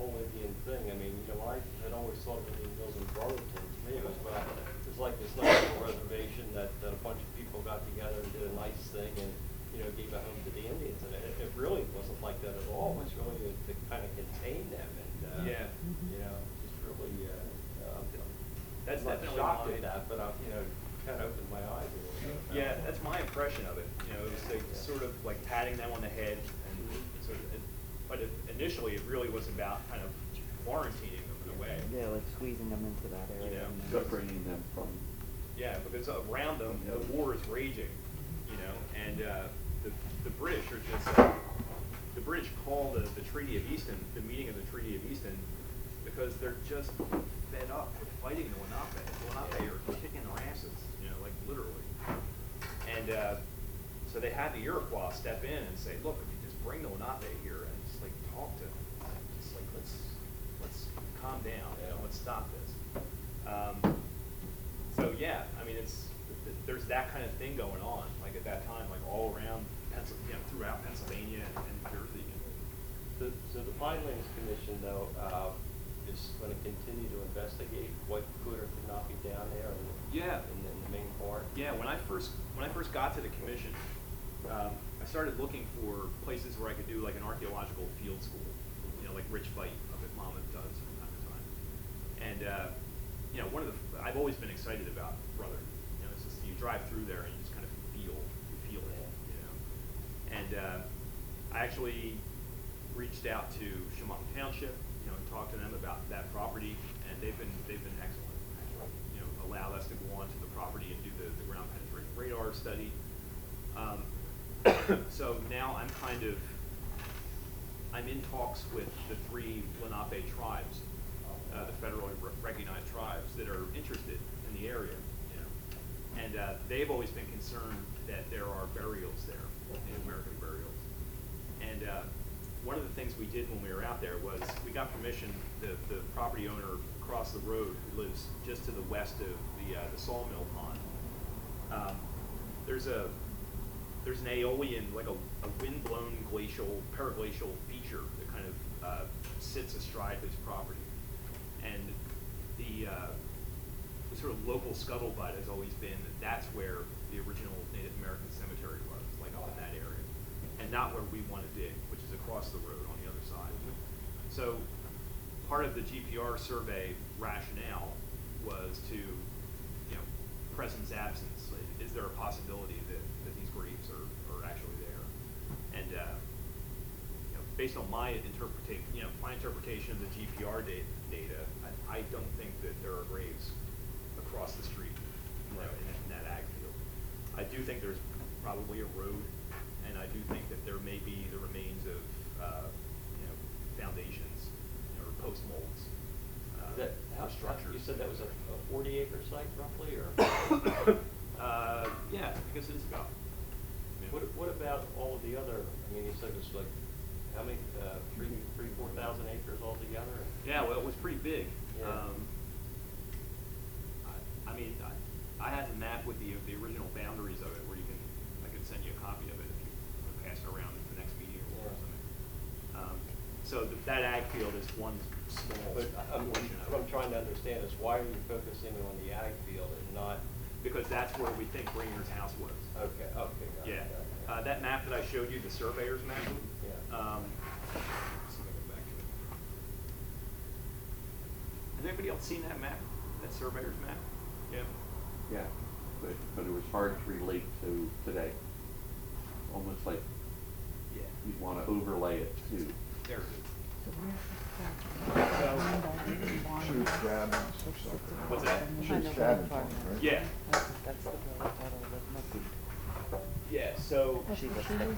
whole Indian thing. I mean, you know, when I had always thought of Indian Hills in Brotherton, to me it was about, it was like this nice little reservation that a bunch of people got together and did a nice thing and, you know, gave a home to the Indians. And it really wasn't like that at all. It was really to kind of contain them and, yeah. you know, just really, That's I'm not definitely shocked my, at that, but I, you know, kind of opened my eyes a little bit. yeah, that's my impression of it. You know, it was like sort of like patting them on the head, and sort of, but initially it really was about kind of quarantining them in a way. Yeah, like squeezing them into that area. You know, separating them from. Yeah, because around them the war is raging. You know, and the British are just the British call the Treaty of Easton, the meeting of the Treaty of Easton, because they're just fed up with fighting the Lenape. The Lenape are kicking their asses, you know, like literally. And so they had the Iroquois step in and say, look, if you just bring the Lenape here and just like talk to them, just like let's calm down, you know, let's stop this. So yeah, I mean there's that kind of thing going on, like at that time, like all around you know, throughout Pennsylvania and New Jersey. So the Pinelands Commission, though, is going to continue to investigate what could or could not be down there Yeah. in the main part? Yeah, when I first got to the commission, I started looking for places where I could do like an archaeological field school, you know, like Rich Veit up at Monmouth does from time to time. And you know, I've always been excited about Brotherton. You know, it's just you drive through there and you just kind of feel it, you know. And I actually reached out to Shamokin Township, you know, and talked to them about that property, and they've been excellent. Actually, you know, allowed us to go onto the property and do the ground penetrating radar study. So now I'm in talks with the 3 Lenape tribes, the federally recognized tribes that are interested in the area, you know, and they've always been concerned that there are burials there, Native American burials, and one of the things we did when we were out there was we got permission. The property owner across the road, who lives just to the west of the sawmill pond, there's an Aeolian, like a wind-blown paraglacial feature that kind of sits astride his property, and the sort of local scuttlebutt has always been that that's where the original Native American cemetery was, like up in that area, and not where we want to dig, which is across the road on the other side. So part of the GPR survey rationale was to, you know, presence absence. Is there a possibility that these graves are actually there? And you know, based on my interpretation of the GPR data, I don't think that there are graves across the street, you know, in that ag field. I do think there's probably a road, and I do think that there may be the remains of you know, foundations, you know, or post molds. Structures. You said that was a 40-acre site roughly, or? Yeah, I guess it is about. Yeah. What about all of the other? I mean, you said it was like how many? 4,000 acres altogether. Yeah, well, it was pretty big. Yeah. I mean, I had the map with the original boundaries of it, where I could send you a copy of it if you want to pass it around at the next meeting or something. So that ag field is one small But portion of what it. I'm trying to understand is why are you focusing on the ag field and not? Because that's where we think Bringer's house was. Okay. Got Yeah. it. That map that I showed you, the surveyor's map. Yeah. Let's see if I go back to it. Has anybody else seen that map? That surveyor's map? Yeah. Yeah, but it was hard to relate to today. Almost like Yeah. you'd want to overlay it too. There it is. Shoot cabins or something. What's that? Shoot cabins on it, right? Yeah. That's the girl that must be. Yeah. So She was there.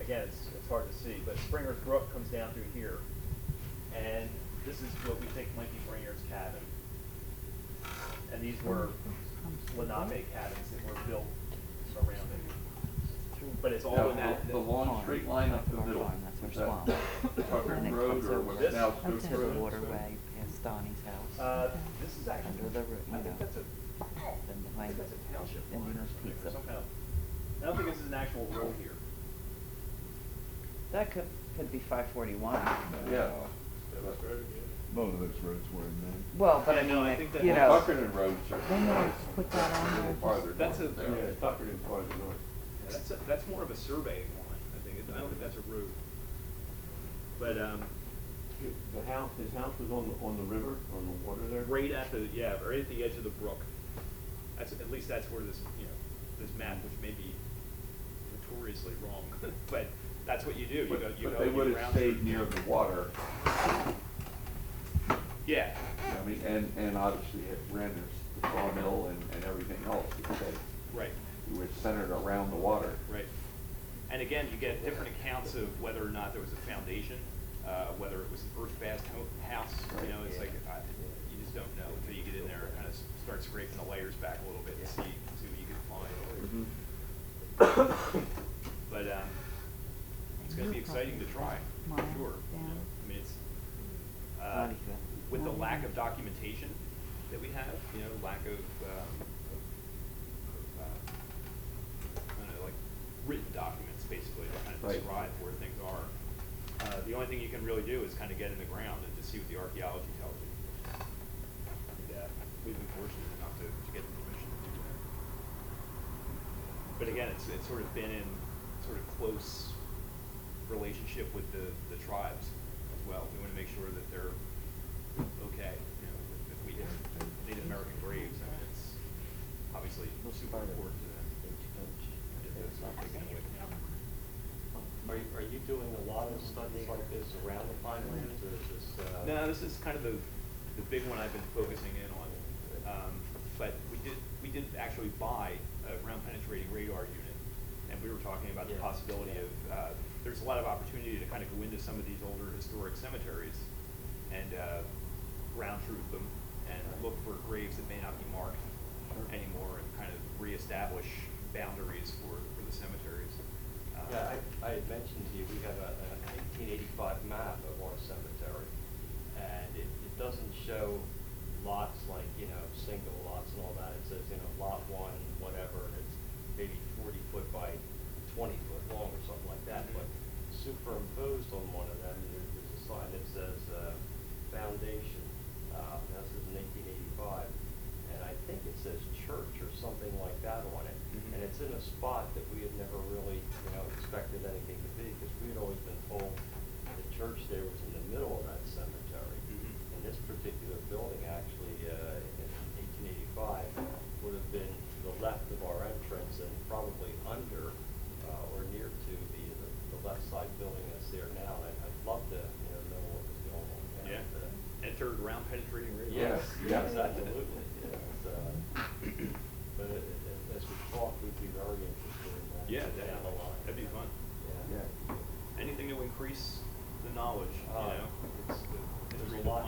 again, it's hard to see, but Springer's Brook comes down through here, and this is what we think might be Bringer's cabin. And these were Lenape cabins that were built around it. But it's all Now, in that. the long straight line up the middle, That's her is that swamp. Tucker And it Road comes or over what's this. now to Stokes the Road? waterway past Donnie's house. This is actually. Under the, I think that's a. then I behind think that's a township line or Indiana's something, or Pizza. some kind of. I don't think this is an actual road here. That could, could be 541. Yeah. Most of those roads were in there. Well, but I Yeah, mean, no, I like, think that- you Well, know, Buckerton roads are. Then they put that on a little there. farther That's north a- there. yeah, Buckerton's farther north. That's more of a surveying line, I think. I don't think that's a road. But, His house was on the river, on the water there? right at the edge of the brook. At least that's where this, this map, which may be notoriously wrong, but that's what you do. But they would have stayed near the water. Yeah. I mean, and obviously it ran the sawmill and everything else. Right. It was centered around the water. Right. And again, you get different accounts of whether or not there was a foundation, whether it was an earth-fast house. It's like you just don't know until you get in there and kind of start scraping the layers back a little bit and see what you can find. But it's going to be exciting to try, for sure. I mean, it's with the lack of documentation that we have, lack of I don't know, like written documents basically to kind of Right. describe where things are. The only thing you can really do is kind of get in the ground and just see what the archaeology tells you. And, we've been fortunate enough to get the permission to do that. But again, it's sort of been in sort of close relationship with the tribes as well. We want to make sure that they're okay. If we hit Native American graves, I mean, it's obviously super important to them. It's not taken away from them. Are you doing a lot of studies like this around the Pinelands, or is this? No, this is kind of the big one I've been focusing in on. But we did actually buy a ground penetrating radar unit, and we were talking about the possibility of there's a lot of opportunity to kind of go into some of these older historic cemeteries and ground truth them and look for graves that may not be marked anymore and kind of reestablish boundaries for the cemeteries. Yeah, I had mentioned to you, we have an 1885 map of our cemetery, and it doesn't show lots like, single lots and all that. It says, lot one, whatever, and it's maybe 40 foot by 20 foot long or something like that. But superimposed on one of them, there's a sign that says foundation. This is in 1885, and I think it says church or something like that on it. And it's in a spot that we had never really, expected anything to be, because we had always been told the church there was in the middle of that cemetery. And this particular building actually, in 1885, would have been to the left of our entrance and probably under or near to the left side building that's there now. And I'd love to, know what was going on there. Yeah. Enter ground penetrating radar. Yes, absolutely. But as we talk, we'd be very interested in that. Yeah, down the line. that'd be fun. Yeah. Anything to increase the knowledge, There's a lot